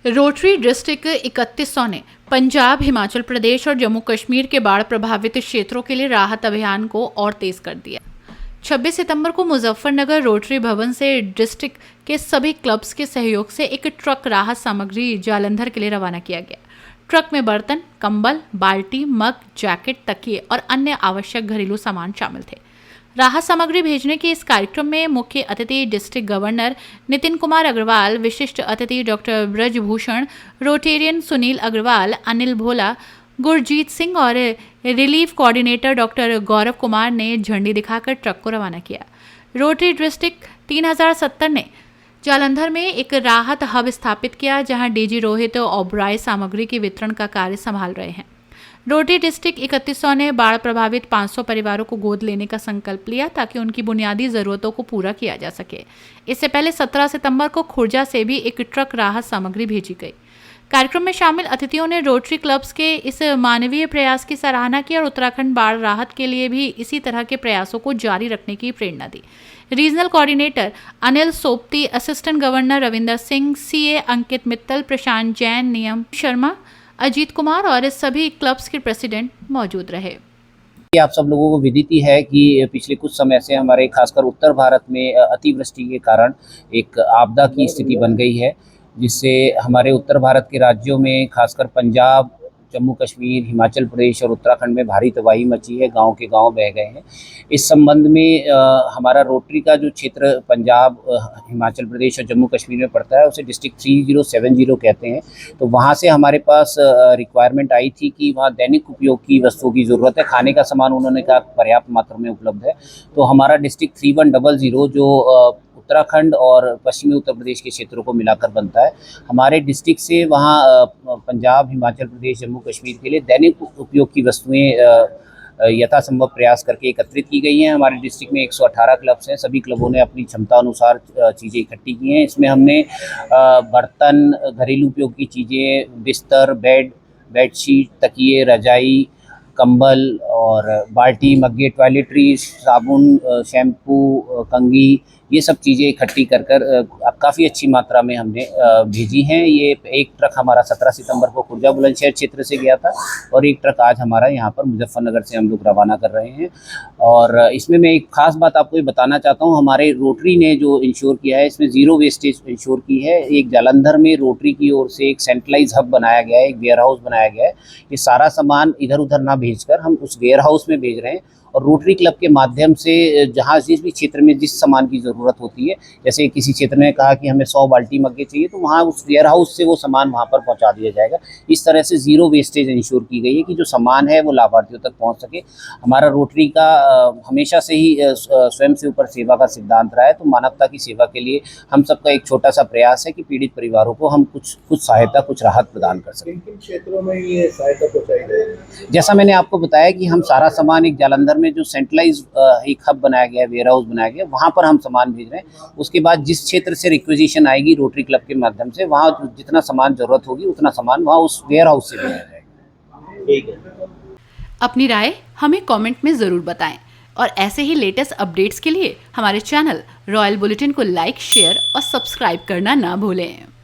Rotary district 3100 ने पंजाब, हिमाचल प्रदेश और जम्मू कश्मीर के बाढ़ प्रभावित क्षेत्रों के लिए राहत अभियान को और तेज कर दिया। 26 सितंबर को मुजफ्फरनगर रोटरी भवन से डिस्ट्रिक्ट के सभी क्लब्स के सहयोग से एक ट्रक राहत सामग्री जालंधर के लिए रवाना किया गया। ट्रक में बर्तन, कंबल, बाल्टी, मग, जैकेट, तकिए और अन्य आवश्यक घरेलू सामान शामिल थे। राहत सामग्री भेजने के इस कार्यक्रम में मुख्य अतिथि डिस्ट्रिक्ट गवर्नर नितिन कुमार अग्रवाल, विशिष्ट अतिथि डॉक्टर ब्रजभूषण, रोटेरियन सुनील अग्रवाल, अनिल भोला, गुरजीत सिंह और relief coordinator doctor Gaurav Kumar ने झंडी दिखाकर ट्रक को रवाना किया। रोटरी डिस्ट्रिक्ट 3070 ने जालंधर में एक राहत हब स्थापित किया, जहां डीजी रोहित ओबराय सामग्री के वितरण का कार्य संभाल रहे हैं। रोटरी डिस्ट्रिक्ट 3100 ने बाढ़ प्रभावित 500 परिवारों को गोद लेने का संकल्प लिया ताकि उनकी बुनियादी जरूरतों को पूरा किया जा सके। इससे पहले 17 सितंबर को खुर्जा से भी एक ट्रक राहत सामग्री भेजी गई। कार्यक्रम में शामिल अतिथियों ने रोटरी क्लब्स के इस मानवीय प्रयास की सराहना की और उत्तराखंड बाढ़ राहत के लिए भी इसी तरह के प्रयासों को जारी रखने की प्रेरणा दी। Regional coordinator Anil Sopti, assistant governor Ravinder Singh, CA Ankit Mittal, Prashant Jain, Niyam Sharma, Ajit Kumar और सभी क्लब्स के प्रेसिडेंट मौजूद रहे। आप सब लोगों को विदित ही है कि पिछले कुछ समय से हमारे खासकर उत्तर भारत में अतिवृष्टि के कारण एक आपदा की स्थिति बन गई है, जिससे हमारे उत्तर भारत के राज्यों में खासकर पंजाब, जम्मू कश्मीर, हिमाचल प्रदेश और उत्तराखंड में भारी तबाही मची है। गांव के गांव बह गए हैं। इस संबंध में हमारा रोटरी का जो क्षेत्र पंजाब, हिमाचल प्रदेश और जम्मू कश्मीर में पड़ता है, उसे डिस्ट्रिक्ट 3070 कहते हैं। तो वहां से हमारे पास रिक्वायरमेंट आई थी कि वहां दैनिक उपयोग की वस्तुओं की ज़रूरत है। खाने का सामान उन्होंने कहा पर्याप्त मात्रा में उपलब्ध है। तो हमारा डिस्ट्रिक्ट 3100 जो उत्तराखंड और पश्चिमी उत्तर प्रदेश के क्षेत्रों को मिलाकर बनता है, हमारे डिस्ट्रिक्ट से वहाँ पंजाब, हिमाचल प्रदेश, जम्मू कश्मीर के लिए दैनिक उपयोग की वस्तुएं यथासंभव प्रयास करके एकत्रित की गई हैं। हमारे डिस्ट्रिक्ट में 118 क्लब्स हैं। सभी क्लबों ने अपनी क्षमता अनुसार चीज़ें इकट्ठी की हैं। इसमें हमने बर्तन, घरेलू उपयोग की चीज़ें, बिस्तर, बेडशीट, तकिए, रजाई, कंबल और बाल्टी, मग्गे, टॉयलेटरीज, साबुन, शैम्पू, कंघी, ये सब चीज़ें इकट्ठी कर काफ़ी अच्छी मात्रा में हमने भेजी हैं। ये एक ट्रक हमारा 17 सितंबर को खुर्जा बुलंदशहर क्षेत्र से गया था और एक ट्रक आज हमारा यहाँ पर मुजफ्फरनगर से हम लोग रवाना कर रहे हैं। और इसमें मैं एक ख़ास बात आपको ये बताना चाहता हूँ, हमारे रोटरी ने जो इंश्योर किया है, इसमें ज़ीरो वेस्टेज इंश्योर की है। एक जालंधर में रोटरी की ओर से एक सेंट्रलाइज हब बनाया गया है, एक वेयर हाउस बनाया गया है। ये सारा सामान इधर उधर ना भेजकर हम उस वेयर हाउस में भेज रहे हैं और रोटरी क्लब के माध्यम से जहाँ जिस भी क्षेत्र में जिस सामान की ज़रूरत होती है, जैसे किसी क्षेत्र में कहा कि हमें 100 बाल्टी मग्गे चाहिए, तो वहाँ उस वेयर हाउस से वो सामान वहाँ पर पहुँचा दिया जाएगा। इस तरह से ज़ीरो वेस्टेज इंश्योर की गई है कि जो सामान है वो लाभार्थियों तक पहुँच सके। हमारा रोटरी का हमेशा से ही स्वयं से ऊपर सेवा का सिद्धांत रहा है। तो मानवता की सेवा के लिए हम सबका एक छोटा सा प्रयास है कि पीड़ित परिवारों को हम कुछ सहायता, कुछ राहत प्रदान कर सकें। किन क्षेत्रों में ये सहायता पहुँचाई जाएगी? जैसा मैंने आपको बताया कि हम सारा सामान एक जालंधर में जो सेंट्रलाइज एक हब बनाया गया है, वेयर हाउस बनाया गया, वहाँ पर हम सामान भेज रहे हैं। उसके बाद जिस क्षेत्र से रिक्वेजिशन आएगी रोटरी क्लब के माध्यम से, वहाँ जितना सामान जरूरत होगी उतना सामान वहाँ उस वेयर हाउस से भेजा जाएगा। ठीक है। अपनी राय हमें कमेंट में ज़रूर बताएं और ऐसे ही लेटेस्ट अपडेट्स के लिए हमारे चैनल रॉयल बुलेटिन को लाइक, शेयर और सब्सक्राइब करना ना भूलें।